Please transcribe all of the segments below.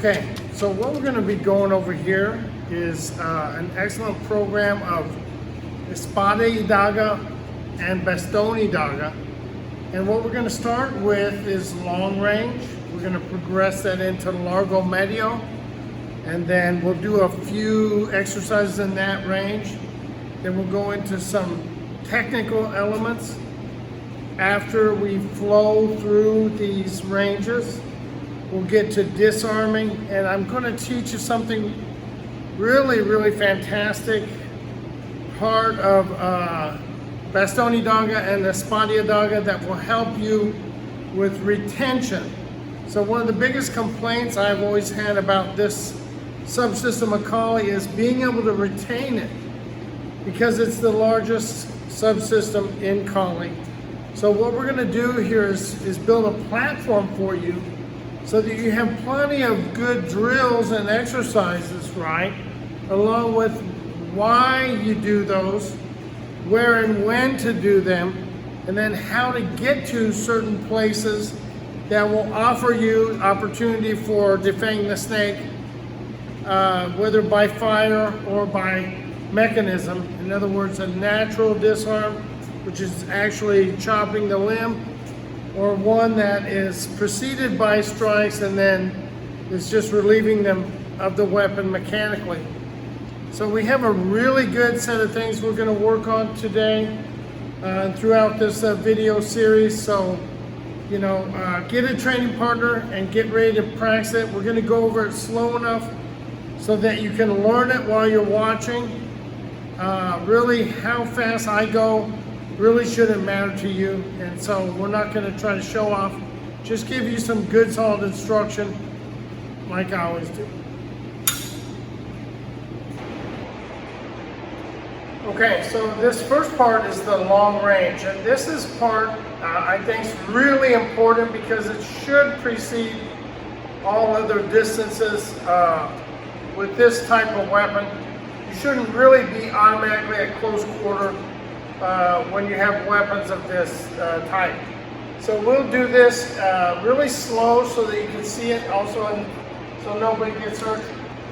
Okay, so what we're going to be going over here is an excellent program of Espada Daga and Bastoni Daga. And what we're going to start with is long range. We're going to progress that into Largo Medio. And then we'll do a few exercises in that range. Then we'll go into some technical elements after we flow through these ranges. We'll get to disarming, and I'm going to teach you something really fantastic, part of Bastoni Daga and Espada Daga that will help you with retention. So one of the biggest complaints I've always had about this subsystem of Kali is being able to retain it, because it's the largest subsystem in Kali. So what we're going to do here is build a platform for you so that you have plenty of good drills and exercises, right? Along with why you do those, where and when to do them, and then how to get to certain places that will offer you opportunity for defanging the snake, whether by fire or by mechanism. In other words, a natural disarm, which is actually chopping the limb, or one that is preceded by strikes and then is just relieving them of the weapon mechanically. So we have a really good set of things we're going to work on today throughout this video series. So, get a training partner and get ready to practice it. We're going to go over it slow enough so that you can learn it while you're watching. Really, how fast I go really shouldn't matter to you, and so we're not going to try to show off. Just give you some good solid instruction like I always do. Okay, so this first part is the long range, and this is part I think is really important because it should precede all other distances with this type of weapon. You shouldn't really be automatically at close quarter when you have weapons of this type. So we'll do this really slow so that you can see it also, so nobody gets hurt.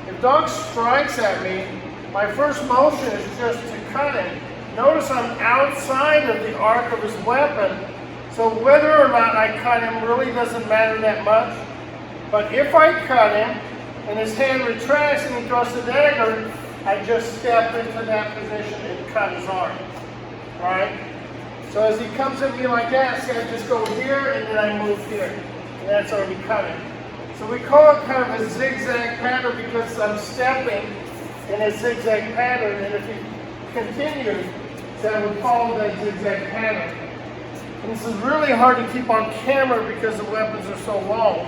If dog strikes at me, my first motion is just to cut him. Notice I'm outside of the arc of his weapon, so whether or not I cut him really doesn't matter that much. But if I cut him and his hand retracts and he throws the dagger, I just step into that position and cut his arm. Alright? So as he comes at me like that, see, I just go here and then I move here. And that's already cutting. So we call it kind of a zigzag pattern because I'm stepping in a zigzag pattern, and if you continue, then I would follow that zigzag pattern. And this is really hard to keep on camera because the weapons are so long.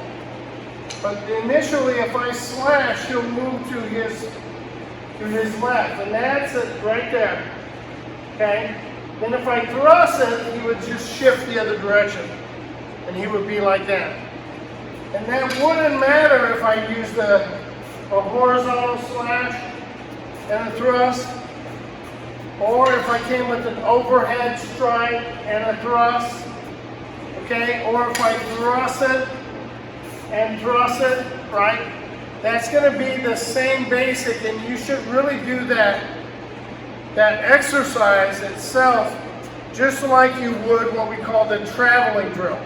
But initially, if I slash, he'll move to his left, and that's it right there. Okay? Then if I thrust it, he would just shift the other direction, and he would be like that. And that wouldn't matter if I used a horizontal slash and a thrust, or if I came with an overhead strike and a thrust, okay, or if I thrust it and thrust it, right? That's going to be the same basic, and you should really do that exercise itself just like you would what we call the traveling drill.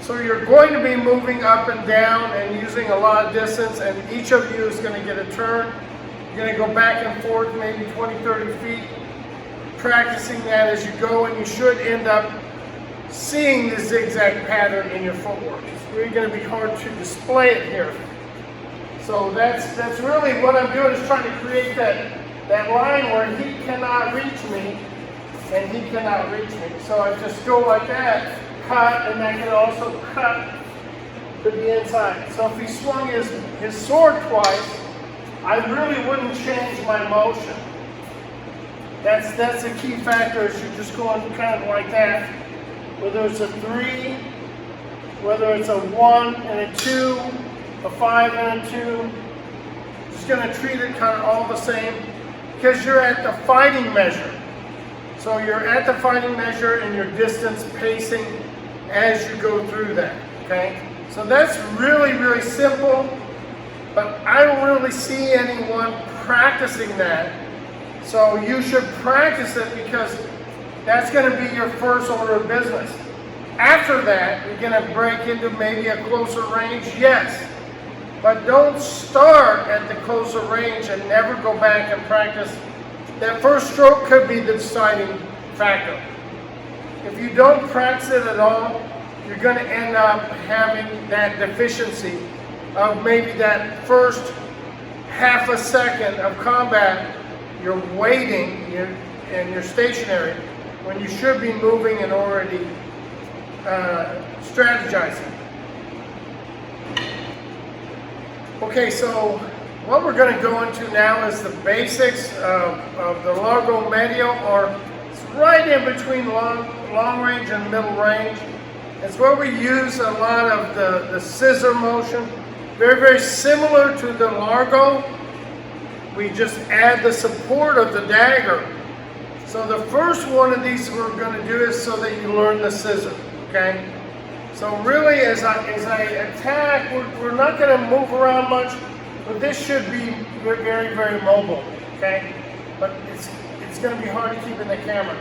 So you're going to be moving up and down and using a lot of distance, and each of you is going to get a turn. You're going to go back and forth maybe 20-30 feet, practicing that as you go, and you should end up seeing the zigzag pattern in your footwork. It's really going to be hard to display it here. So that's really what I'm doing, is trying to create that line where he cannot reach me and he cannot reach me. So I just go like that, cut, and I can also cut to the inside. So if he swung his sword twice, I really wouldn't change my motion. That's a key factor, is you're just going kind of like that. Whether it's a 3, whether it's a 1 and a 2, a 5 and a 2, just going to treat it kind of all the same, because you're at the fighting measure. So you're at the fighting measure and your distance pacing as you go through that, okay? So that's really simple. but I don't really see anyone practicing that. So you should practice it because that's going to be your first order of business. After that, you're going to break into maybe a closer range, yes. But don't start at the closer range and never go back and practice. That first stroke could be the deciding factor. If you don't practice it at all, you're going to end up having that deficiency of maybe that first half a second of combat. You're waiting and you're stationary when you should be moving and already strategizing. Okay, so what we're going to go into now is the basics of the Largo Medio, or it's right in between long range and middle range. It's where we use a lot of the scissor motion. Very, very similar to the Largo. We just add the support of the dagger. So the first one of these we're going to do is so that you learn the scissor, okay? So really as I attack, we're not going to move around much, but this should be very, very mobile, okay? But it's going to be hard to keep in the camera.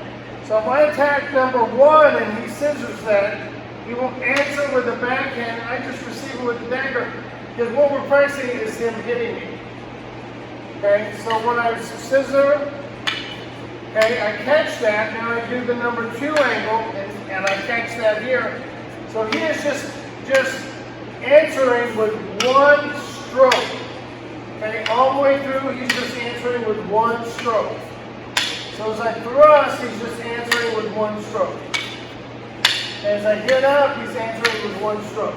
So if I attack number one and he scissors that, he will answer with a backhand. I just receive it with the dagger, because what we're practicing is him hitting me. Okay, so when I scissor, okay, I catch that, now I do the number two angle, and I catch that here. So he is just answering with one stroke. Okay, all the way through, he's just answering with one stroke. So as I thrust, he's just answering with one stroke. As I get up, he's answering with one stroke.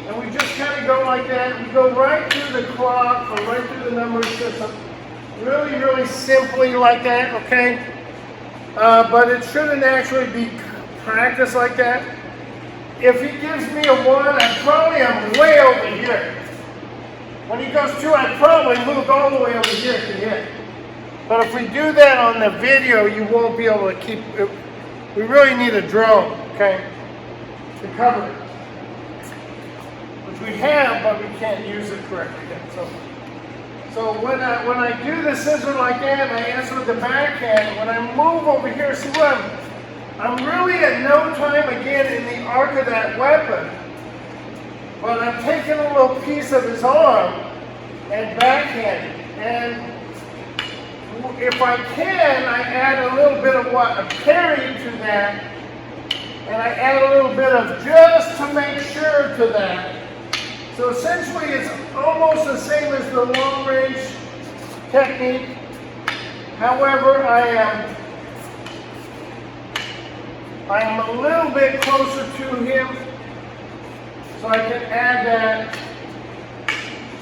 And we just kind of go like that. We go right through the clock or right through the numbering system. Really, really simply like that, okay? But it shouldn't actually be practiced like that. If he gives me a one, I probably am way over here. When he goes two, I probably moved all the way over here to hit. But if we do that on the video, you won't be able to keep it. We really need a drone, okay, to cover it. Which we have, but we can't use it correctly yet. So when I do the scissor like that, and I answer with the backhand, when I move over here, see what I'm really at no time again in the arc of that weapon, but I'm taking a little piece of his arm and backhand. And if I can, I add a little bit of a parry to that, and I add a little bit of just to make sure to that. So essentially it's almost the same as the long range technique. However, I am a little bit closer to him, so I can add that.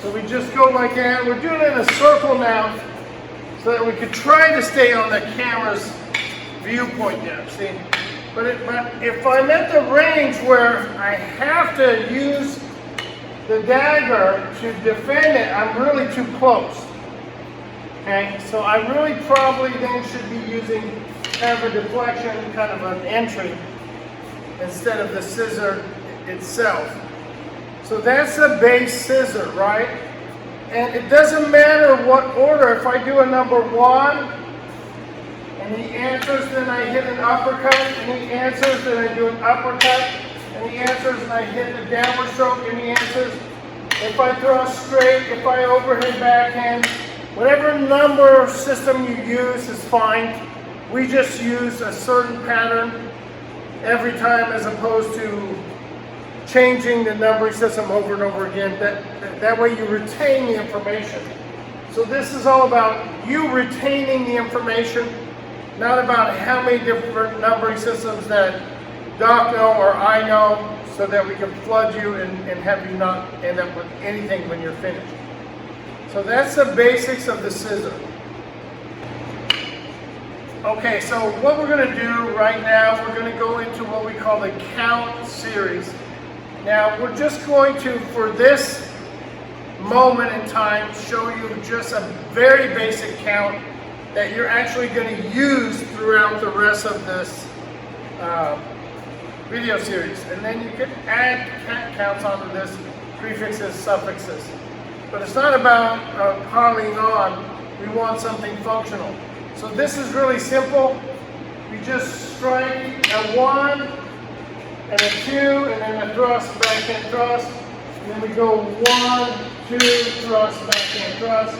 So we just go like that. We're doing it in a circle now, so that we could try to stay on the camera's viewpoint there, see? But if I'm at the range where I have to use the dagger to defend it, I'm really too close. Okay, so I really probably then should be using kind of a deflection, kind of an entry, instead of the scissor itself. So that's the base scissor, right? And it doesn't matter what order. If I do a number one, and he answers, then I hit an uppercut, and he answers, then I do an uppercut, and he answers, and I hit the downward stroke, and he answers. If I thrust straight, if I overhand backhand, whatever number system you use is fine. We just use a certain pattern every time, as opposed to changing the numbering system over and over again. That way you retain the information. So this is all about you retaining the information, not about how many different numbering systems that Doc know or I know, so that we can flood you and have you not end up with anything when you're finished. So that's the basics of the scissor. Okay, so what we're going to do right now, we're going to go into what we call the count series. Now, we're just going to, for this moment in time, show you just a very basic count that you're actually going to use throughout the rest of this video series. And then you can add counts onto this, prefixes, suffixes. but it's not about piling on. We want something functional. So this is really simple. We just strike a 1 and a 2 and then a thrust, backhand thrust. And then we go 1, 2, thrust, backhand thrust.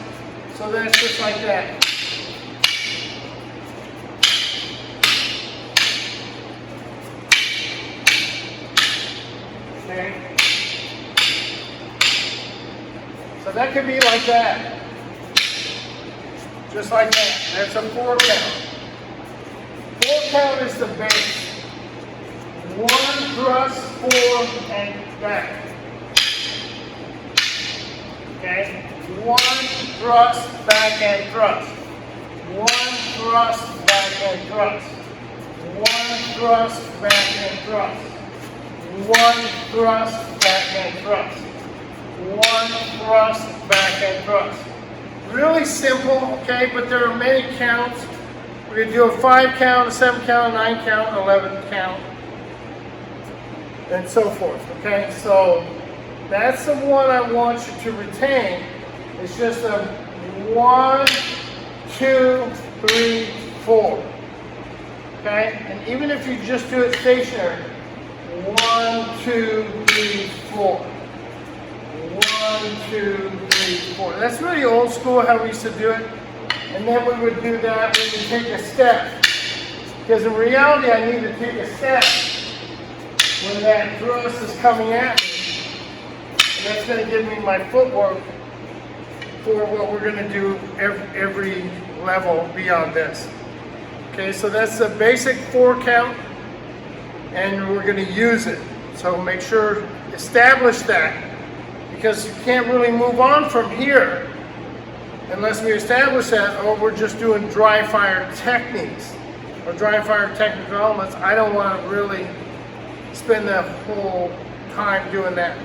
So that's just like that. Okay. So that could be like that. Just like that. That's a 4 count. 4 count is the base. 1 thrust, 4, and back. Okay? 1 thrust, back and thrust. 1 thrust, back and thrust. 1 thrust, back and thrust. 1 thrust, back and thrust. 1 thrust, back and thrust. Really simple, okay, but there are many counts. We're going to do a 5 count, a 7 count, a 9 count, 11 count, and so forth, okay? So that's the one I want you to retain. It's just a 1, 2, 3, 4, okay? And even if you just do it stationary, 1, 2, 3, 4. 1, 2, 3, 4. That's really old school how we used to do it. And then we would do that, we would take a step. Because in reality, I need to take a step when that thrust is coming at me. And that's going to give me my footwork for what we're going to do every level beyond this. Okay, so that's the basic 4 count, and we're going to use it. So make sure, establish that, because you can't really move on from here unless we establish that, or we're just doing dry fire techniques or dry fire technical elements. I don't want to really spend the whole time doing that.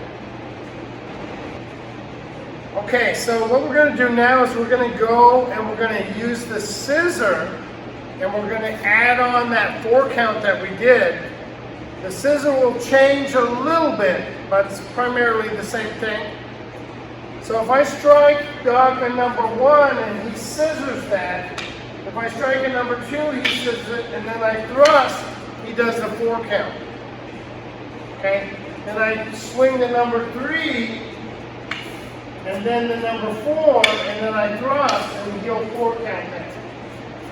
Okay, so what we're going to do now is we're going to go and we're going to use the scissor, and we're going to add on that 4 count that we did. The scissor will change a little bit, but it's primarily the same thing. So if I strike Daga number 1 and he scissors that, if I strike a number 2, he scissors it, and then I thrust, he does the 4 count. Okay? Then I swing the number 3, and then the number 4, and then I thrust, and he'll 4 count that.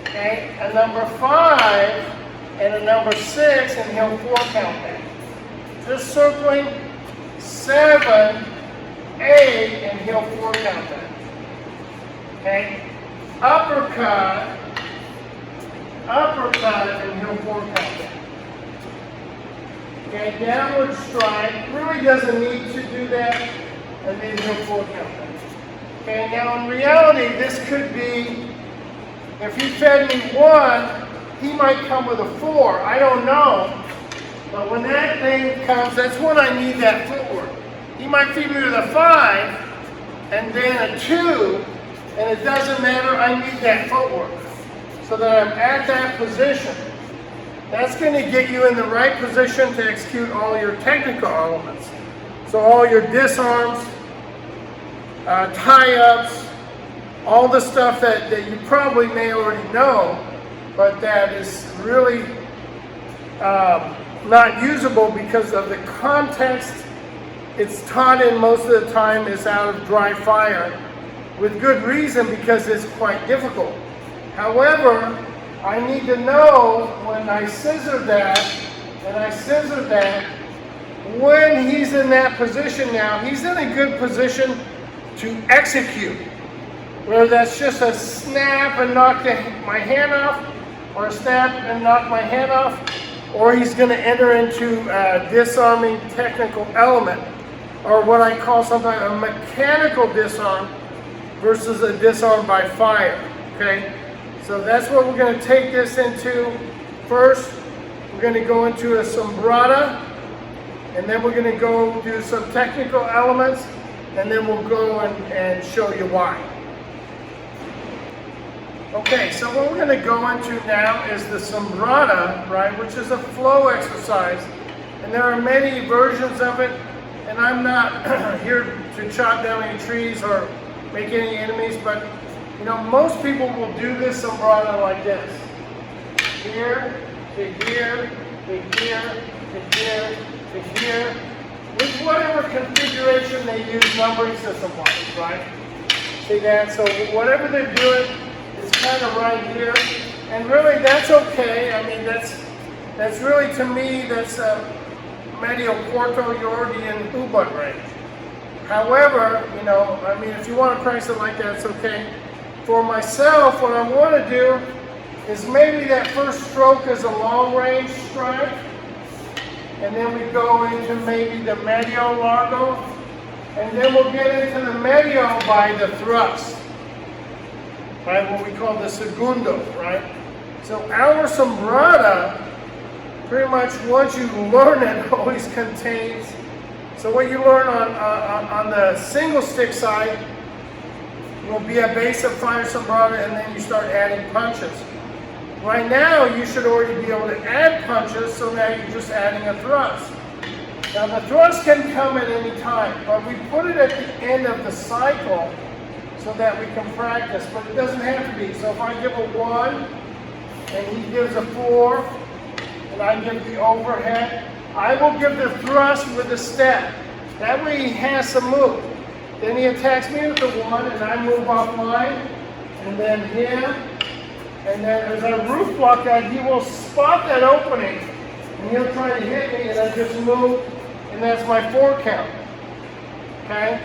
Okay? A number 5, and a number 6, and he'll 4 count that. Just circling 7, 8, and he'll 4 count that. Okay? Uppercut, and he'll 4 count that. Okay, downward strike, really doesn't need to do that, and then he'll 4 count that. Okay, now in reality, this could be, if he fed me 1, he might come with a 4, I don't know. But when that thing comes, that's when I need that footwork. He might feed me with a 5, and then a 2, and it doesn't matter, I need that footwork. So that I'm at that position. That's going to get you in the right position to execute all your technical elements. So all your disarms, tie-ups, all the stuff that you probably may already know, but that is really not usable because of the context it's taught in most of the time is out of dry fire, with good reason because it's quite difficult. However, I need to know when I scissor that, and I scissor that, when he's in that position now, he's in a good position to execute. Whether that's just a snap and knock my hand off, or a snap and knock my hand off, or he's going to enter into a disarming technical element, or what I call sometimes a mechanical disarm versus a disarm by fire. Okay? So that's what we're going to take this into. First, we're going to go into a Sombrata, and then we're going to go do some technical elements, and then we'll go and show you why. Okay, so what we're going to go into now is the Sombrata, right, which is a flow exercise, and there are many versions of it, and and I'm not here to chop down any trees or make any enemies, but you know, most people will do this sombrata like this. Here, to here, to here, to here, to here, with whatever configuration they use numbering system-wise, right? See that? So whatever they're doing is kind of right here, and really that's okay. I mean, that's really, to me, that's medio quarto yordi and ubud range. However, you know, I mean, if you want to practice it like that, it's okay. For myself, what I want to do is maybe that first stroke is a long range strike, and then we go into maybe the medio largo, and then we'll get into the medio by the thrust, right? What we call the segundo, right? So our sombrata, pretty much once you learn it, always contains. So what you learn on the single stick side will be a base of fire sombrata, and then you start adding punches. Right now, you should already be able to add punches, so now you're just adding a thrust. Now the thrust can come at any time, but we put it at the end of the cycle so that we can practice, but it doesn't have to be. So if I give a 1, and he gives a 4, and I give the overhead, I will give the thrust with a step. That way he has to move. Then he attacks me with the 1, and I move offline, and then him, and then as I roof block that, he will spot that opening, and he'll try to hit me, and I just move, and that's my 4 count. Okay?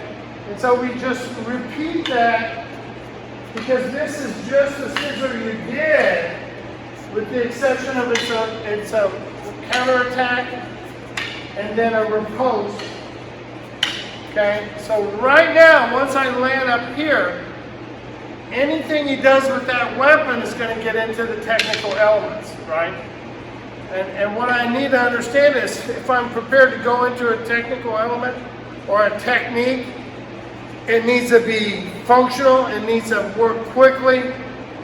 And so we just repeat that, because this is just a scissor you did, with the exception of it's a counterattack, and then a riposte. Okay, so right now, once I land up here, anything he does with that weapon is going to get into the technical elements, right? And what I need to understand is, if I'm prepared to go into a technical element or a technique, it needs to be functional, it needs to work quickly,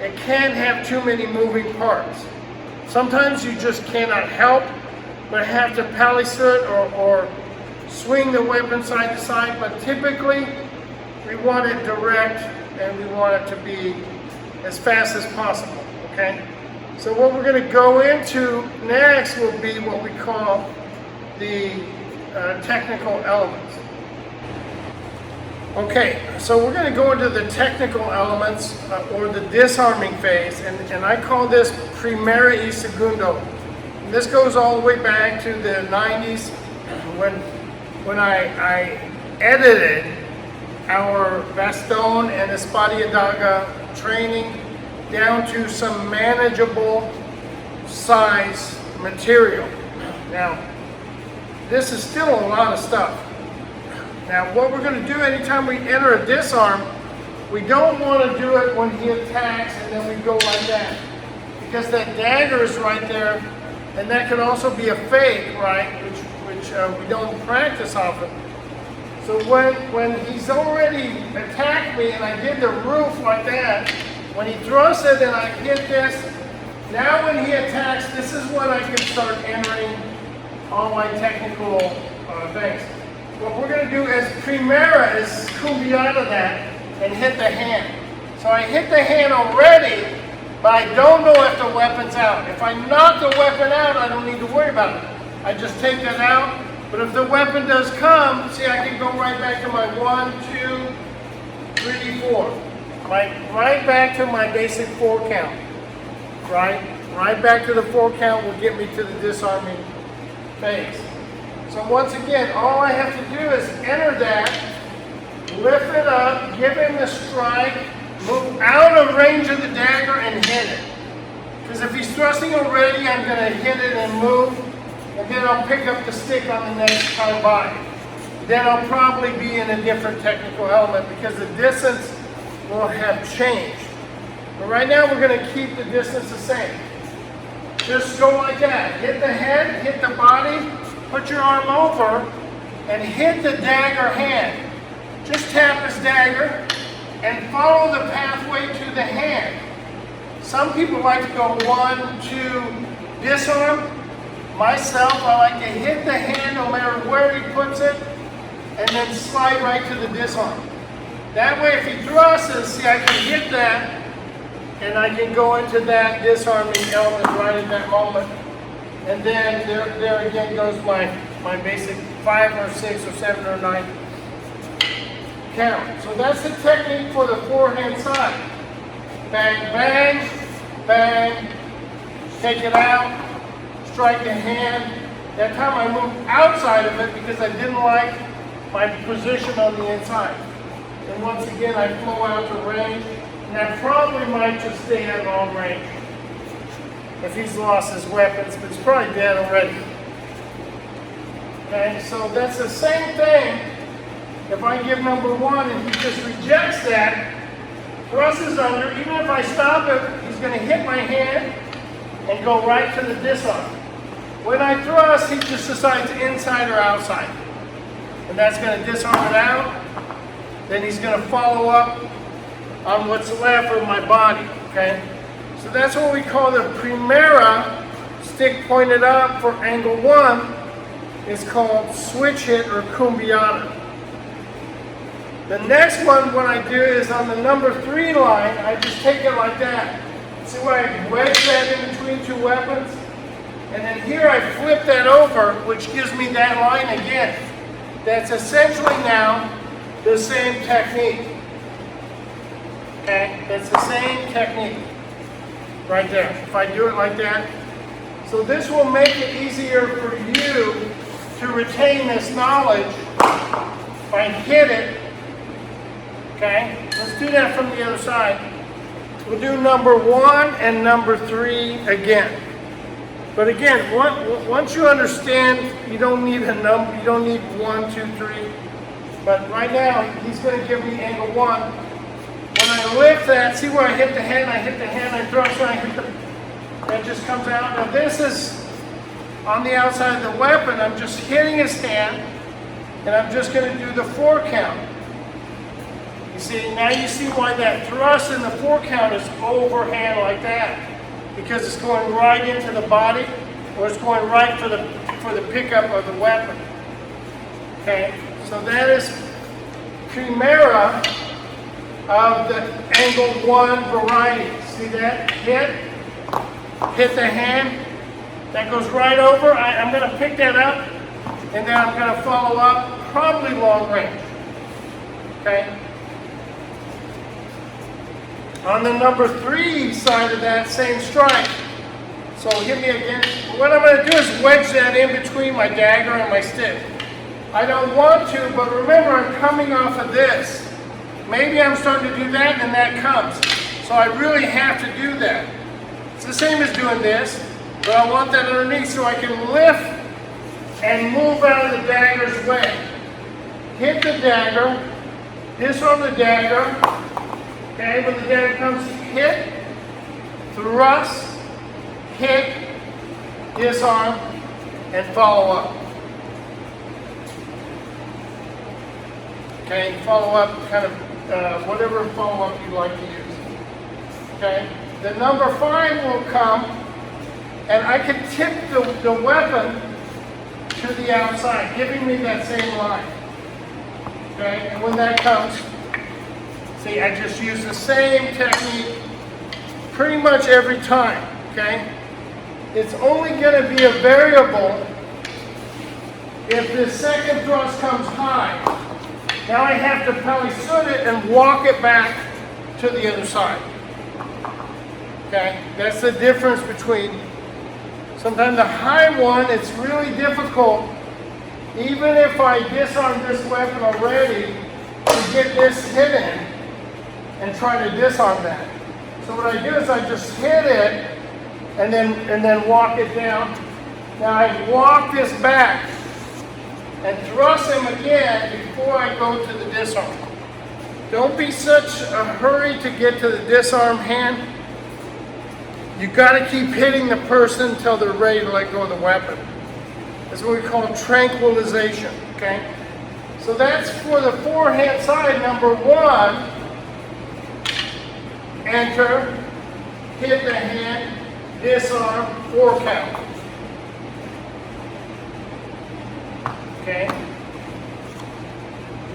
it can't have too many moving parts. Sometimes you just cannot help but have to palisade or swing the weapon side to side, but typically we want it direct and we want it to be as fast as possible, okay? So what we're going to go into next will be what we call the technical elements. Okay, so we're going to go into the technical elements or the disarming phase, and I call this primera y segundo. And this goes all the way back to the 90s when I edited our Baston and Espada Daga training down to some manageable size material. Now, this is still a lot of stuff. Now, what we're going to do anytime we enter a disarm, we don't want to do it when he attacks and then we go like that, because that dagger is right there, and that can also be a fake, right, which we don't practice often. So when he's already attacked me and I did the roof like that, when he thrusts it and I hit this, now when he attacks, this is when I can start entering all my technical things. What we're going to do as primera is cumbiata that and hit the hand. So I hit the hand already, but I don't know if the weapon's out. If I knock the weapon out, I don't need to worry about it. I just take that out. But if the weapon does come, see, I can go right back to my 1, 2, 3, 4. Right back to my basic 4 count. Right back to the 4 count will get me to the disarming phase. So once again, all I have to do is enter that, lift it up, give him the strike, move out of range of the dagger and hit it. Because if he's thrusting already, I'm going to hit it and move, and then I'll pick up the stick on the next time by. Then I'll probably be in a different technical element because the distance will have changed. But right now we're going to keep the distance the same. Just go like that. Hit the head, hit the body, put your arm over, and hit the dagger hand. Just tap his dagger and follow the pathway to the hand. Some people like to go 1, 2, disarm. Myself, I like to hit the hand no matter where he puts it, and then slide right to the disarm. That way, if he thrusts, see, I can hit that, and I can go into that disarming element right at that moment. And then there again goes my basic 5 or 6 or 7 or 9 count. So that's the technique for the forehand side. Bang, bang, bang, take it out, strike the hand. That time I moved outside of it because I didn't like my position on the inside. And once again, I flow out to range, and I probably might just stay at long range if he's lost his weapons, but he's probably dead already. Okay, so that's the same thing. If I give number 1 and he just rejects that, thrusts under, even if I stop it, he's going to hit my hand and go right to the disarm. When I thrust, he just decides inside or outside. And that's going to disarm it out. Then he's going to follow up on what's left of my body. Okay? So that's what we call the primera, stick pointed up for angle 1, is called switch hit or cumbiata. The next one, what I do is on the number 3 line, I just take it like that. See where I wedge that in between 2 weapons? And then here I flip that over, which gives me that line again. That's essentially now the same technique. Okay? That's the same technique right there. If I do it like that. So this will make it easier for you to retain this knowledge if I hit it. Okay? Let's do that from the other side. We'll do number 1 and number 3 again. But again, once you understand, you don't need a number, you don't need 1, 2, 3. But right now, he's going to give me angle 1. When I lift that, see where I hit the hand, I thrust, and I hit the, that just comes out. Now this is on the outside of the weapon. I'm just hitting his hand, and I'm just going to do the 4 count. You see, now you see why that thrust in the 4 count is overhand like that. Because it's going right into the body, or it's going right for the pickup of the weapon. Okay, so that is primera of the angle 1 variety. See that? Hit the hand. That goes right over. I'm going to pick that up, and then I'm going to follow up, probably long range. Okay. On the number 3 side of that same strike, so hit me again. What I'm going to do is wedge that in between my dagger and my stick. I don't want to, but remember I'm coming off of this. Maybe I'm starting to do that and that comes. So I really have to do that. It's the same as doing this, but I want that underneath so I can lift and move out of the dagger's way. Hit the dagger, disarm the dagger. Okay, when the dagger comes, hit, thrust, hit, disarm, and follow up. Okay, follow up, kind of whatever follow up you like to use. Okay, the number 5 will come, and I can tip the weapon to the outside, giving me that same line. Okay, and when that comes, see, I just use the same technique pretty much every time, okay? It's only going to be a variable if the second thrust comes high. Now I have to palisade it and walk it back to the other side. Okay? That's the difference between, sometimes the high one, it's really difficult, even if I disarm this weapon already, to get this hit in and try to disarm that. So what I do is I just hit it and then walk it down. Now I walk this back and thrust him again before I go to the disarm. Don't be such a hurry to get to the disarm hand. You got to keep hitting the person until they're ready to let go of the weapon. That's what we call tranquilization. Okay. So that's for the forehand side. Number 1. Enter, hit the hand, disarm, 4 count. Okay?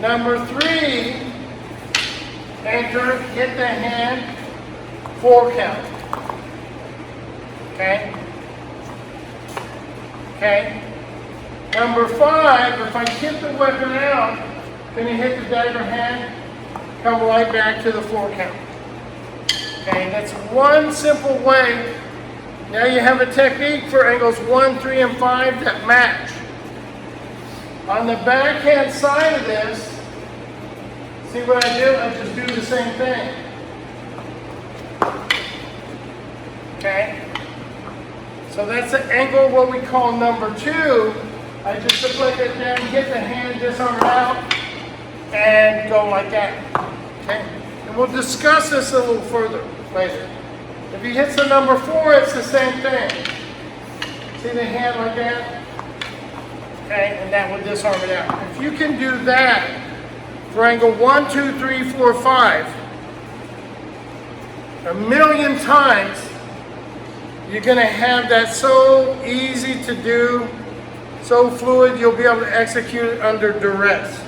Number 3, anchor, hit the hand, 4 count. Okay? Okay? Number 5, if I hit the weapon out, then you hit the dagger hand, come right back to the 4 count. Okay, that's one simple way. Now you have a technique for angles 1, 3, and 5 that match. On the backhand side of this, see what I do? I just do the same thing. Okay? So that's the angle, what we call number 2. I just deflect it down, hit the hand, disarm it out, and go like that. Okay? And we'll discuss this a little further later. If he hits the number 4, it's the same thing. See the hand like that? Okay, and that will disarm it out. If you can do that for angle 1, 2, 3, 4, 5, a million times, you're going to have that so easy to do, so fluid, you'll be able to execute it under duress.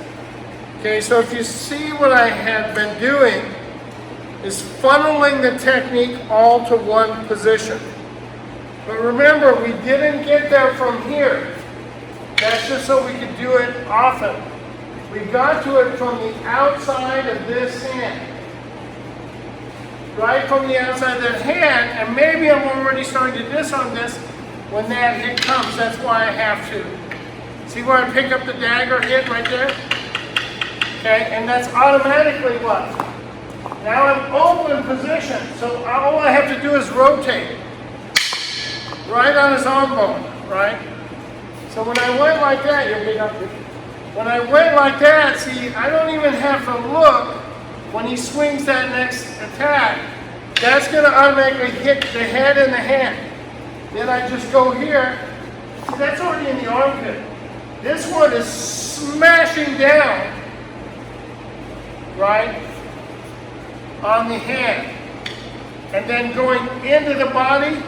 Okay, so if you see what I have been doing, is funneling the technique all to one position. But remember, we didn't get there from here. That's just so we could do it often. We got to it from the outside of this hand. Right from the outside of that hand, and maybe I'm already starting to disarm this when that hit comes. That's why I have to. See where I pick up the dagger hit right there? Okay, and that's automatically what? Now I'm open position, so all I have to do is rotate. Right on his arm bone, right? So when I went like that, you'll get up here. When I went like that, see, I don't even have to look when he swings that next attack. That's going to automatically hit the head and the hand. Then I just go here. See, that's already in the armpit. This one is smashing down, right, on the hand. And then going into the body,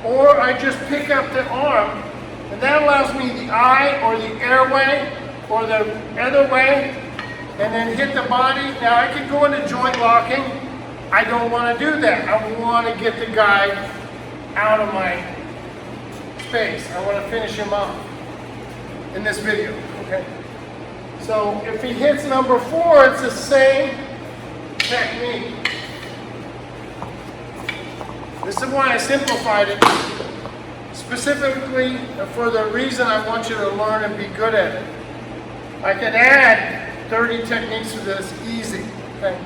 or I just pick up the arm, and that allows me the eye or the airway or the other way, and then hit the body. Now I could go into joint locking. I don't want to do that. I want to get the guy out of my space. I want to finish him off in this video. Okay. So if he hits number 4, it's the same technique. This is why I simplified it, specifically for the reason I want you to learn and be good at it. I can add 30 techniques to this easy. Okay?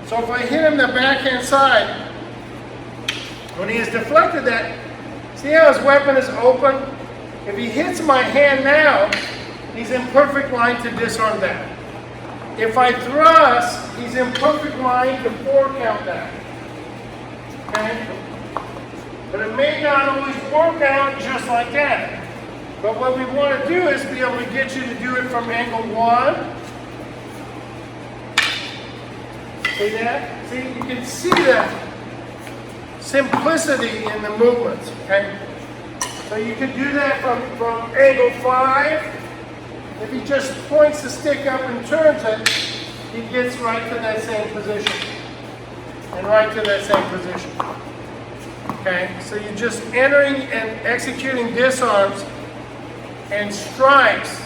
So if I hit him the backhand side, when he has deflected that, see how his weapon is open? If he hits my hand now, he's in perfect line to disarm that. If I thrust, he's in perfect line to 4 count that. Okay? But it may not always work out just like that. But what we want to do is be able to get you to do it from angle 1. See that? See, you can see the simplicity in the movements. Okay? So you can do that from angle 5. If he just points the stick up and turns it, he gets right to that same position. And right to that same position. Okay? So you're just entering and executing disarms and strikes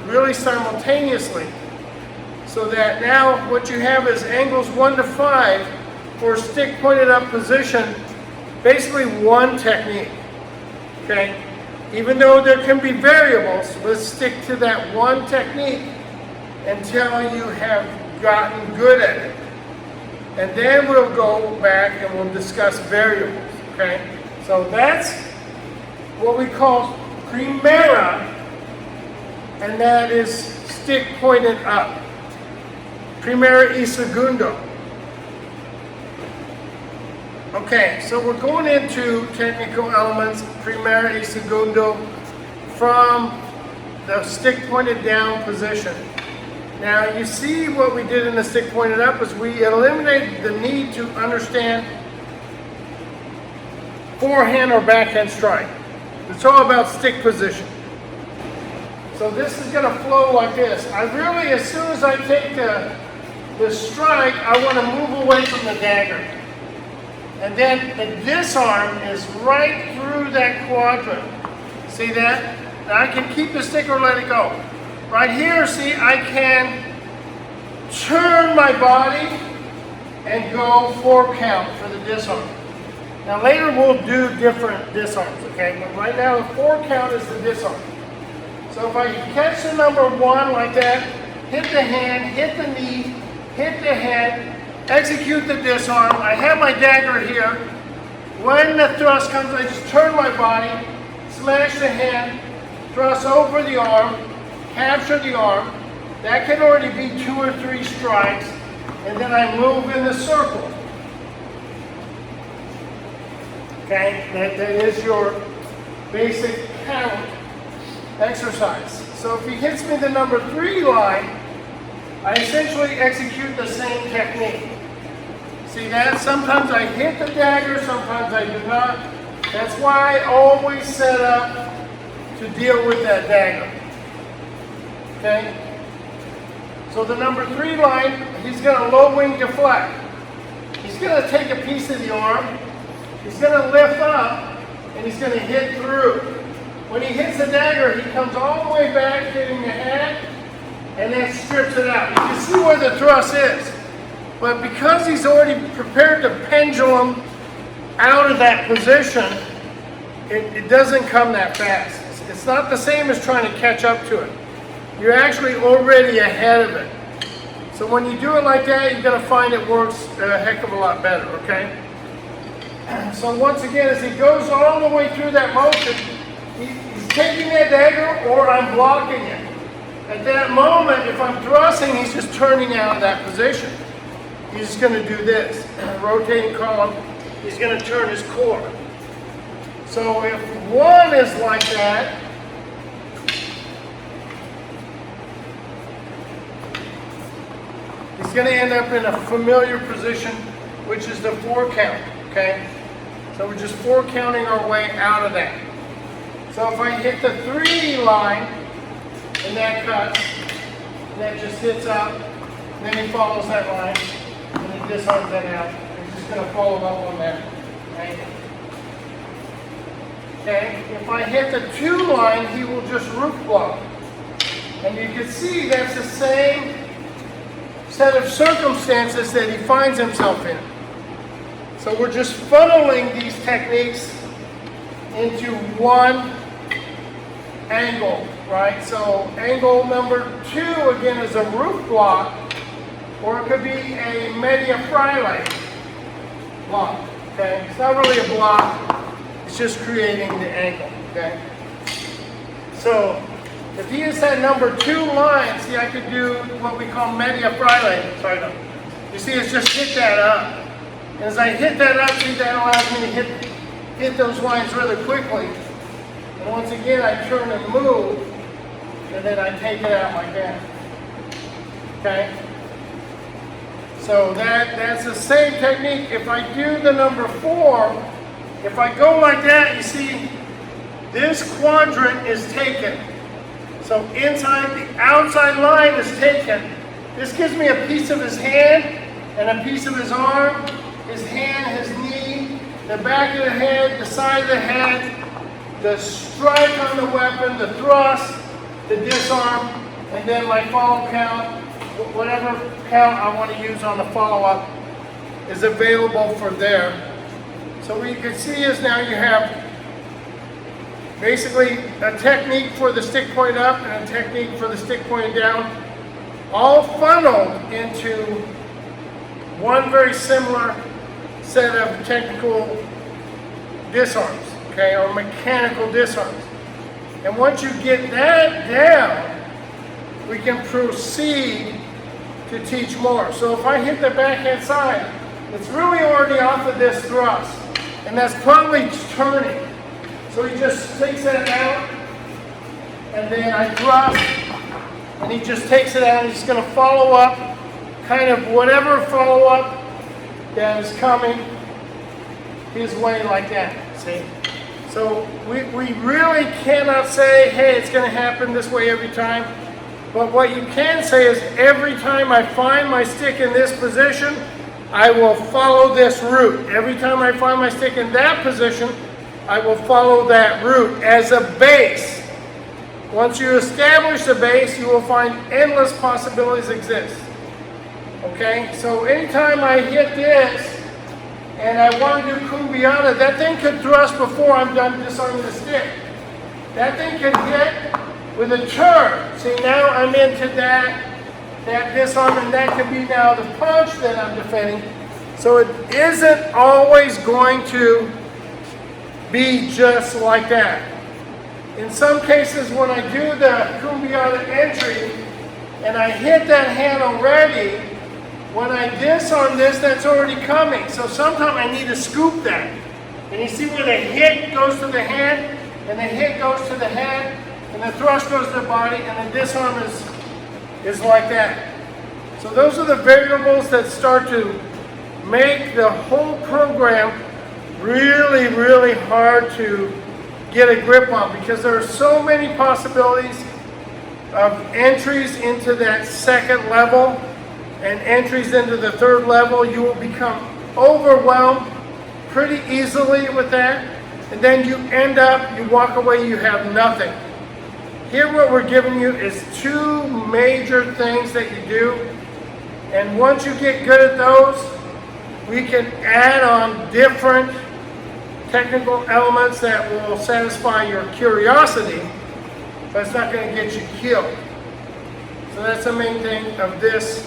really simultaneously. So that now what you have is angles 1 to 5 for stick pointed up position, basically one technique. Okay? Even though there can be variables, let's stick to that one technique until you have gotten good at it. And then we'll go back and we'll discuss variables. Okay? So that's what we call primera, and that is stick pointed up. Primera y segundo. Okay, so we're going into technical elements, primera y segundo, from the stick pointed down position. Now you see what we did in the stick pointed up is we eliminated the need to understand forehand or backhand strike. It's all about stick position. So this is going to flow like this. I really, as soon as I take the strike, I want to move away from the dagger. And then the disarm is right through that quadrant. See that? Now I can keep the stick or let it go. Right here, see, I can turn my body and go 4 count for the disarm. Now later we'll do different disarms, okay? But right now the 4 count is the disarm. So if I catch the number 1 like that, hit the hand, hit the knee, hit the head, execute the disarm. I have my dagger here. When the thrust comes, I just turn my body, smash the hand, thrust over the arm, capture the arm. That can already be 2 or 3 strikes. And then I move in the circle. Okay, that is your basic count exercise. So if he hits me the number 3 line, I essentially execute the same technique. See that? Sometimes I hit the dagger, sometimes I do not. That's why I always set up to deal with that dagger. Okay? So the number 3 line, he's going to low wing deflect. He's going to take a piece of the arm, he's going to lift up, and he's going to hit through. When he hits the dagger, he comes all the way back, hitting the head, and then strips it out. You can see where the thrust is. But because he's already prepared to pendulum out of that position, it doesn't come that fast. It's not the same as trying to catch up to it. You're actually already ahead of it. So when you do it like that, you're going to find it works a heck of a lot better, okay? So once again, as he goes all the way through that motion, he's taking that dagger or I'm blocking it. At that moment, if I'm thrusting, he's just turning out of that position. He's just going to do this. Rotating column, he's going to turn his core. So if 1 is like that, he's going to end up in a familiar position, which is the 4 count, okay? So we're just 4 counting our way out of that. So if I hit the 3 line, and that cuts, and that just hits up, and then he follows that line, and he disarms that out. He's just going to follow up on that angle. Okay, if I hit the 2 line, he will just roof block. And you can see that's the same set of circumstances that he finds himself in. So we're just funneling these techniques into one angle, right? So angle number 2 again is a roof block, or it could be a media fraile block. Okay, it's not really a block. It's just creating the angle, okay? So, if he is that number 2 line, see I could do what we call media fraile. Sorry, no. You see it's just hit that up. And as I hit that up, see that allows me to hit those lines really quickly. And once again, I turn and move, and then I take it out like that. Okay? So that's the same technique. If I do the number 4, if I go like that, you see, this quadrant is taken. So inside, the outside line is taken. This gives me a piece of his hand and a piece of his arm, his hand, his knee, the back of the head, the side of the head, the strike on the weapon, the thrust, the disarm, and then my follow count, whatever count I want to use on the follow-up is available for there. So what you can see is now you have basically a technique for the stick point up and a technique for the stick point down, all funneled into one very similar set of technical disarms, okay, or mechanical disarms. And once you get that down, we can proceed to teach more. So if I hit the backhand side, it's really already off of this thrust, and that's probably turning. So he just takes that out, and then I thrust, and he just takes it out, and he's going to follow up, kind of whatever follow-up that is coming his way like that, see? So we really cannot say, hey, it's going to happen this way every time. But what you can say is every time I find my stick in this position, I will follow this route. Every time I find my stick in that position, I will follow that route as a base. Once you establish the base, you will find endless possibilities exist. Okay, so anytime I hit this and I want to do Kumbiana, that thing could thrust before I'm done disarming the stick. That thing can hit with a turn. See, now I'm into that disarm, and that could be now the punch that I'm defending. So it isn't always going to be just like that. In some cases, when I do the Kumbiana entry and I hit that hand already, when I disarm this, that's already coming. So sometimes I need to scoop that. And you see where the hit goes to the hand, and the hit goes to the head, and the thrust goes to the body, and the disarm is like that. So those are the variables that start to make the whole program really, really hard to get a grip on, because there are so many possibilities of entries into that second level and entries into the third level. You will become overwhelmed pretty easily with that, and then you end up, you walk away, you have nothing. Here what we're giving you is two major things that you do, and once you get good at those, we can add on different technical elements that will satisfy your curiosity, but it's not going to get you killed. So that's the main thing of this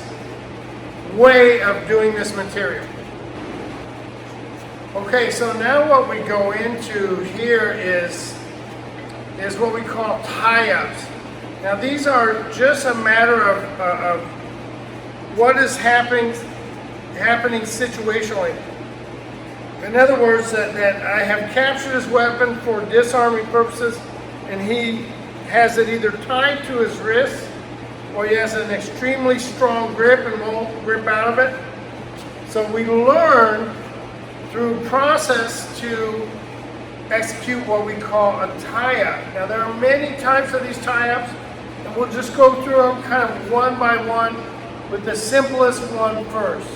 way of doing this material. Okay, so now what we go into here is what we call tie-ups. Now these are just a matter of what is happening situationally. In other words, that I have captured his weapon for disarming purposes, and he has it either tied to his wrist, or he has an extremely strong grip and won't rip out of it. So we learn through process to execute what we call a tie-up. Now there are many types of these tie-ups, and we'll just go through them kind of one by one with the simplest one first.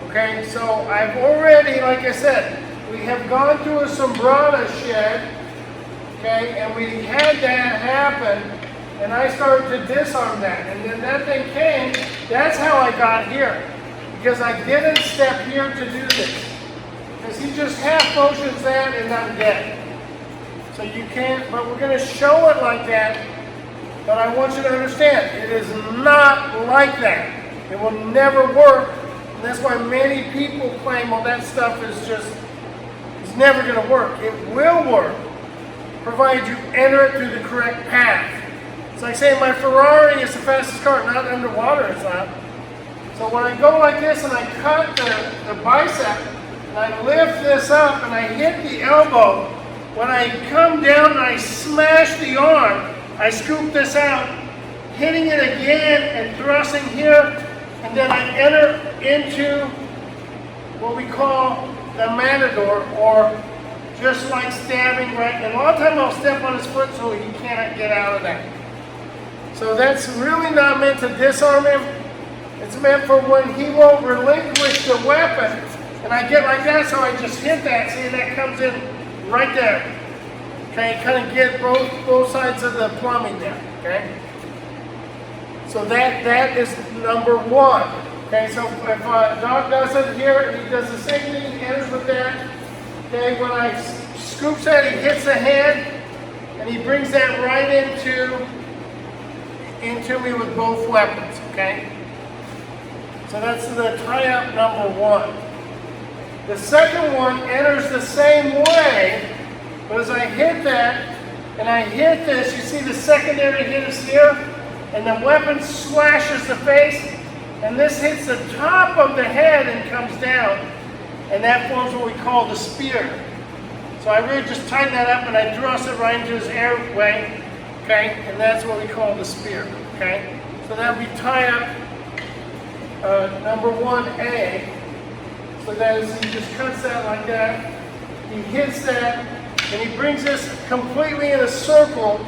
Okay, so I've already, like I said, we have gone through a Sombrata shed, okay, and we had that happen, and I started to disarm that, and then that thing came. That's how I got here, because I didn't step here to do this, because he just half motions that and I'm dead. So you can't, but we're going to show it like that, but I want you to understand, it is not like that. It will never work. And that's why many people claim, well, that stuff is just, it's never going to work. It will work, provided you enter it through the correct path. It's like saying my Ferrari is the fastest car, not underwater, it's not. So when I go like this and I cut the bicep, and I lift this up and I hit the elbow, when I come down and I smash the arm, I scoop this out, hitting it again and thrusting here, and then I enter into what we call the matador, or just like stabbing right. And a lot of times I'll step on his foot so he cannot get out of that. So that's really not meant to disarm him. It's meant for when he won't relinquish the weapon. And I get like that, so I just hit that. See, that comes in right there. Okay, kind of get both sides of the plumbing there. Okay. So that is number one. Okay, so if a dog does it here, he does the same thing, he enters with that. Okay, when I scoops that, he hits the head, and he brings that right into me with both weapons, okay? So that's the tie-up number one. The second one enters the same way, but as I hit that, and I hit this, you see the secondary hit is here, and the weapon slashes the face, and this hits the top of the head and comes down, and that forms what we call the spear. So I really just tighten that up and I thrust it right into his airway, okay, and that's what we call the spear, okay. So that would be tie-up number 1A. So that is, he just cuts that like that, he hits that, and he brings this completely in a circle,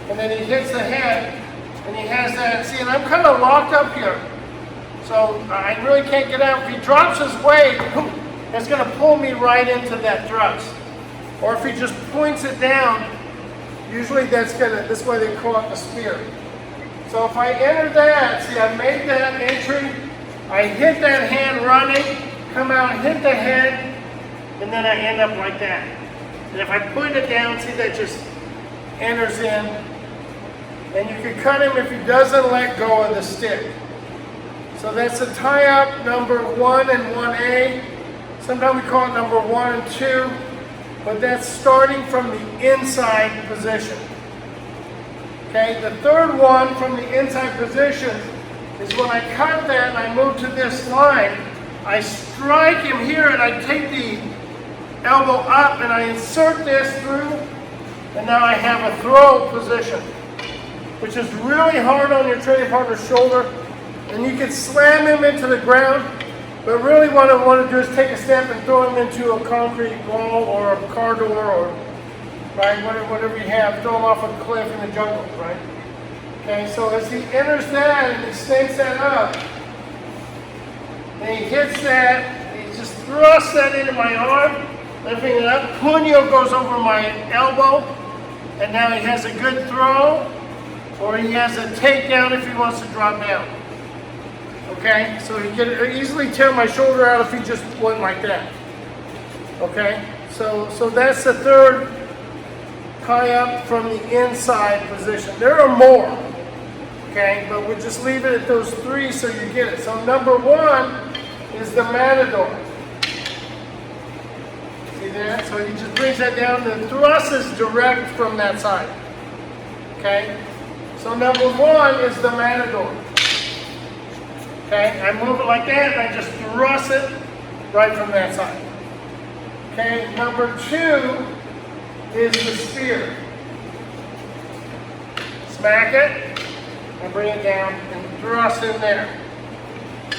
and then he hits the head, and he has that. See, and I'm kind of locked up here, so I really can't get out. If he drops his weight, it's going to pull me right into that thrust. Or if he just points it down, usually that's this way they call it the spear. So if I enter that, see, I made that entry, I hit that hand running, come out, hit the head, and then I end up like that. And if I put it down, see, that just enters in. And you can cut him if he doesn't let go of the stick. So that's a tie-up number 1 and 1A. Sometimes we call it number 1 and 2. But that's starting from the inside position. Okay, the third one from the inside position is when I cut that and I move to this line, I strike him here and I take the elbow up and I insert this through, and now I have a throw position, which is really hard on your training partner's shoulder, and you can slam him into the ground, but really what I want to do is take a step and throw him into a concrete wall or a car door, or right, whatever you have, throw him off a cliff in the jungle, right? Okay, so as he enters that and extends that up, and he hits that, he just thrusts that into my arm, lifting it up, punyo goes over my elbow, and now he has a good throw, or he has a takedown if he wants to drop down. Okay, so he can easily tear my shoulder out if he just went like that. Okay, so that's the third tie up from the inside position. There are more, okay, but we'll just leave it at those 3 so you get it. So number 1 is the matador. See that? So he just brings that down. The thrust is direct from that side. Okay, so number 1 is the matador. Okay, I move it like that and I just thrust it right from that side. Okay, number 2 is the spear. Smack it and bring it down and thrust in there.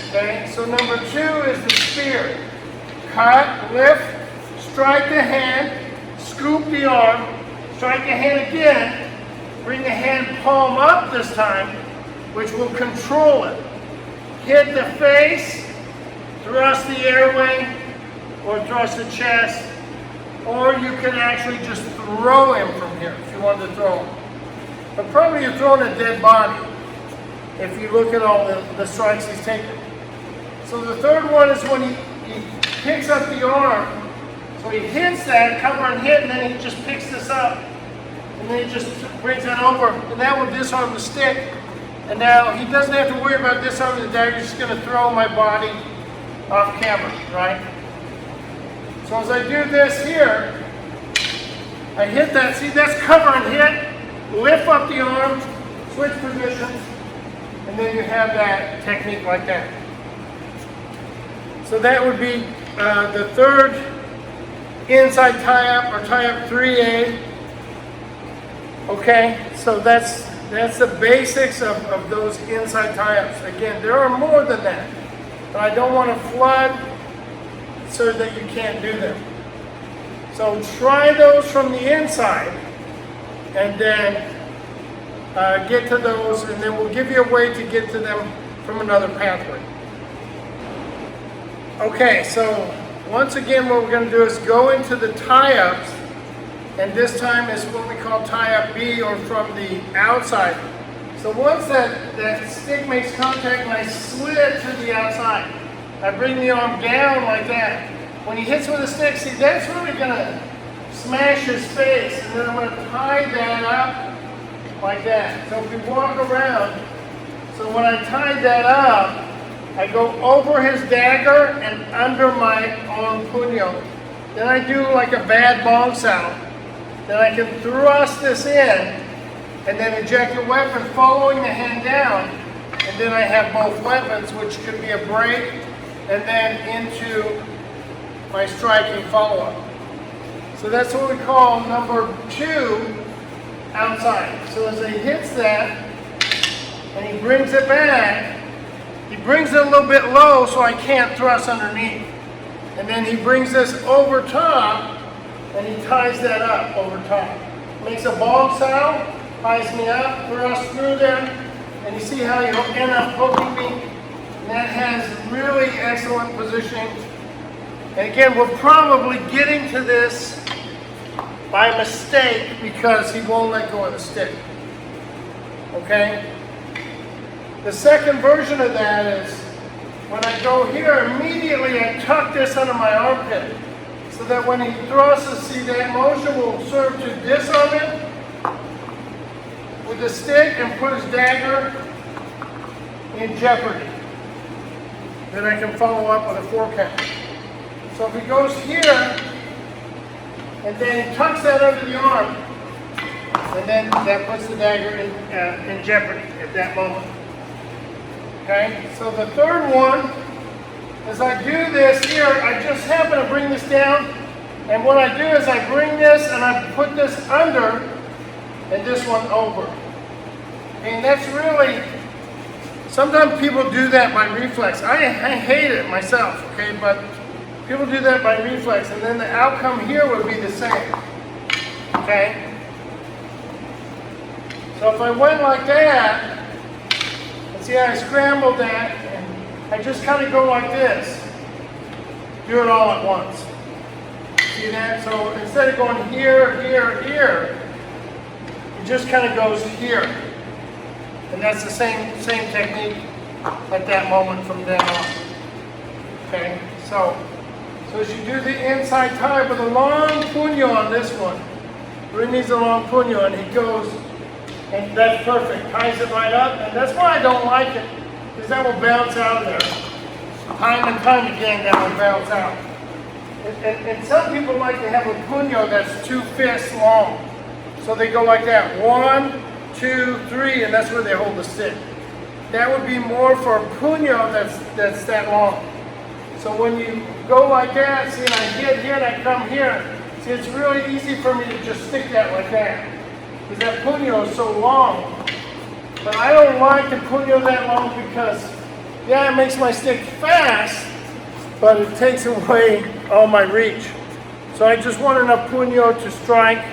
Okay, so number 2 is the spear. Cut, lift, strike the hand, scoop the arm, strike the hand again, bring the hand palm up this time, which will control it. Hit the face, thrust the airway, or thrust the chest, or you can actually just throw him from here if you wanted to throw him. But probably you're throwing a dead body if you look at all the strikes he's taken. So the third one is when he picks up the arm. So he hits that, cover and hit, and then he just picks this up, and then he just brings that over, and that will disarm the stick. And now he doesn't have to worry about disarming the dagger, he's just going to throw my body off camera, right? So as I do this here, I hit that, see that's cover and hit, lift up the arm, switch positions, and then you have that technique like that. So that would be the third inside tie-up, or tie-up 3A. Okay, so that's the basics of those inside tie-ups. Again, there are more than that, but I don't want to flood so that you can't do them. So try those from the inside, and then get to those, and then we'll give you a way to get to them from another pathway. Okay, so once again what we're going to do is go into the tie-ups, and this time is what we call tie-up B, or from the outside. So once that stick makes contact and I slid it to the outside, I bring the arm down like that. When he hits with a stick, see that's really going to smash his face, and then I'm going to tie that up like that. So if we walk around, so when I tied that up, I go over his dagger and under my arm punyo. Then I do like a bad bong sound. Then I can thrust this in and then eject the weapon following the hand down. And then I have both weapons, which could be a break and then into my striking follow-up. So that's what we call number 2 outside. So as he hits that and he brings it back, he brings it a little bit low so I can't thrust underneath. And then he brings this over top, and and he ties that up over top. Makes a ball saddle, ties me up, thrusts through there, and you see how you'll end up hooking me. And that has really excellent positioning. And again, we're probably getting to this by mistake because he won't let go of the stick. Okay? The second version of that is when I go here, immediately I tuck this under my armpit so that when he thrusts, see that motion will serve to disarm him with the stick and put his dagger in jeopardy. Then I can follow up with a 4 count. So if he goes here, and then he tucks that under the arm, and then that puts the dagger in jeopardy at that moment. Okay, so the third one, as I do this here, I just happen to bring this down, and what I do is I bring this and I put this under, and this one over. And that's really, sometimes people do that by reflex. I hate it myself, okay, but people do that by reflex, and then the outcome here would be the same, okay? So if I went like that, see how I scrambled that, and I just kind of go like this. Do it all at once. See that? So instead of going here, here, here, it just kind of goes here. And that's the same technique at that moment from then on. Okay? So as you do the inside tie with a long puño on this one, Rin needs a long puño, and he goes, and that's perfect. Ties it right up, and that's why I don't like it, because that will bounce out of there. Time and time again, that will bounce out. And some people like to have a puño that's 2 fists long. So they go like that, 1, 2, 3, and that's where they hold the stick. That would be more for a puño that's that long. So when you go like that, see, and I hit here and I come here, see, it's really easy for me to just stick that like that. Because that puño is so long. But I don't like the puño that long because, yeah, it makes my stick fast, but it takes away all my reach. So I just want enough puño to strike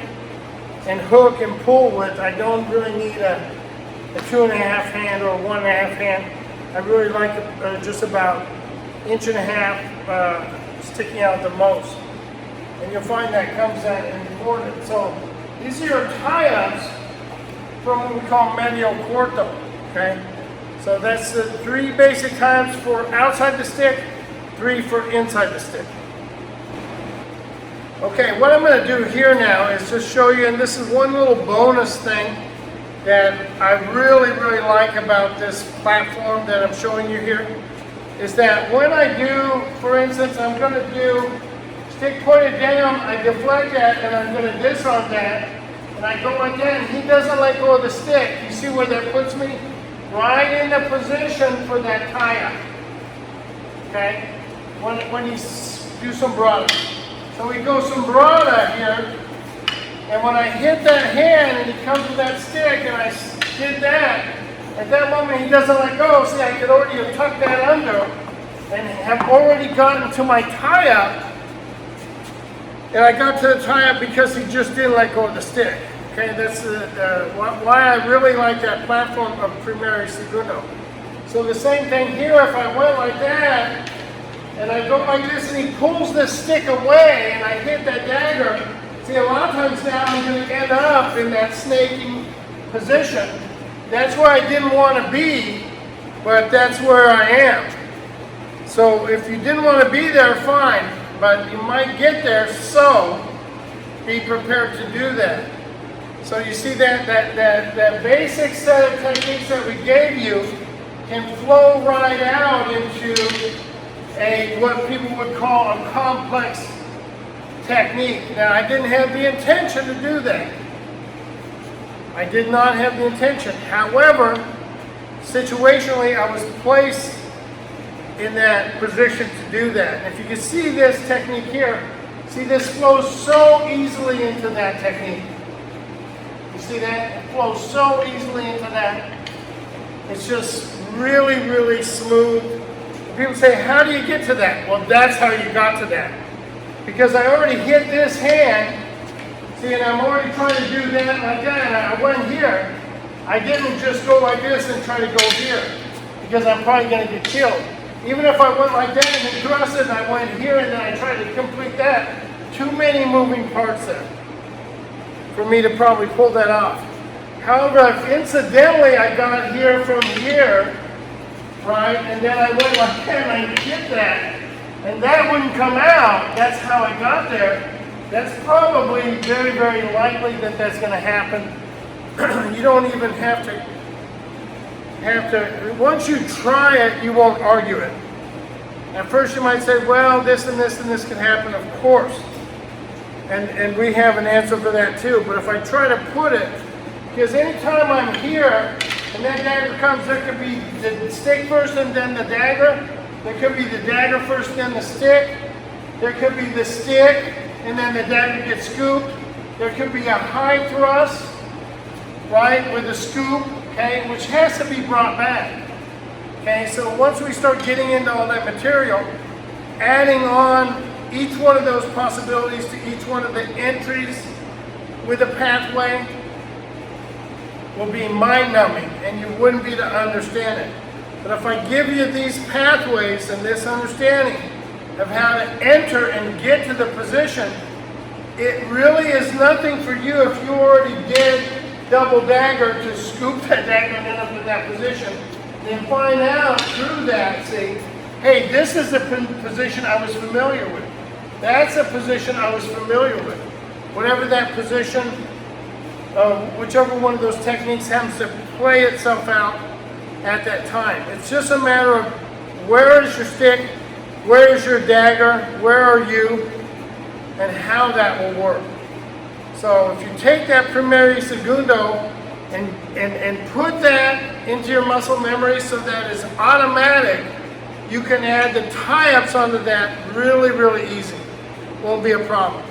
and hook and pull with. I don't really need a 2.5 hand or 1.5 hand. I really like just about 1.5 inches sticking out the most. And you'll find that comes out important. So these are your tie-ups from what we call medio corto, okay? So that's the 3 basic tie-ups for outside the stick, 3 for inside the stick. Okay, what I'm going to do here now is just show you, and this is one little bonus thing that I really, really like about this platform that I'm showing you here, is that when I do, for instance, I'm going to do stick pointed down, I deflect that, and I'm going to disarm that, and I go like that, and he doesn't let go of the stick. You see where that puts me? Right in the position for that tie-up. Okay? When you do sombrata. So we go sombrata here, and when I hit that hand, and he comes with that stick, and I did that, at that moment he doesn't let go. See, I could already have tucked that under, and have already gotten to my tie-up. And I got to the tie-up because he just didn't let go of the stick. Okay, that's why I really like that platform of primero y segundo. So the same thing here, if I went like that, and I go like this, and he pulls this stick away, and I hit that dagger, see, a lot of times now I'm going to end up in that snaking position. That's where I didn't want to be, but that's where I am. So if you didn't want to be there, fine. But you might get there, so be prepared to do that. So you see that basic set of techniques that we gave you can flow right out into what people would call a complex technique. Now, I didn't have the intention to do that. I did not have the intention. However, situationally, I was placed in that position to do that. And if you can see this technique here, see, this flows so easily into that technique. You see that? It flows so easily into that. It's just really, really smooth. People say, how do you get to that? Well, that's how you got to that. because I already hit this hand. See, and I'm already trying to do that like that, and I went here. I didn't just go like this and try to go here, because I'm probably going to get killed. Even if I went like that and then thrust it, and I went here and then I tried to complete that, too many moving parts there for me to probably pull that off. However, if incidentally I got here from here, right, and then I went like that and I hit that, and that wouldn't come out, that's how I got there, that's probably very, very likely that that's going to happen. You don't even have to, once you try it, you won't argue it. At first you might say, well, this and this and this can happen, of course. And we have an answer for that too. But if I try to put it, because anytime I'm here and that dagger comes, there could be the stick first and then the dagger. There could be the dagger first and then the stick. There could be the stick and then the dagger gets scooped. There could be a high thrust, right, with a scoop, okay, which has to be brought back. Okay, so once we start getting into all that material, adding on each one of those possibilities to each one of the entries with a pathway will be mind-numbing, and you wouldn't be to understand it. But if I give you these pathways and this understanding of how to enter and get to the position, it really is nothing for you if you already did double dagger to scoop that dagger and end up in that position. Then find out through that, see, hey, this is the position I was familiar with. That's a position I was familiar with. Whatever that position, whichever one of those techniques happens to play itself out at that time. It's just a matter of where is your stick, where is your dagger, where are you, and how that will work. So if you take that primero y segundo and put that into your muscle memory so that it's automatic, you can add the tie-ups onto that really, really easy. Won't be a problem.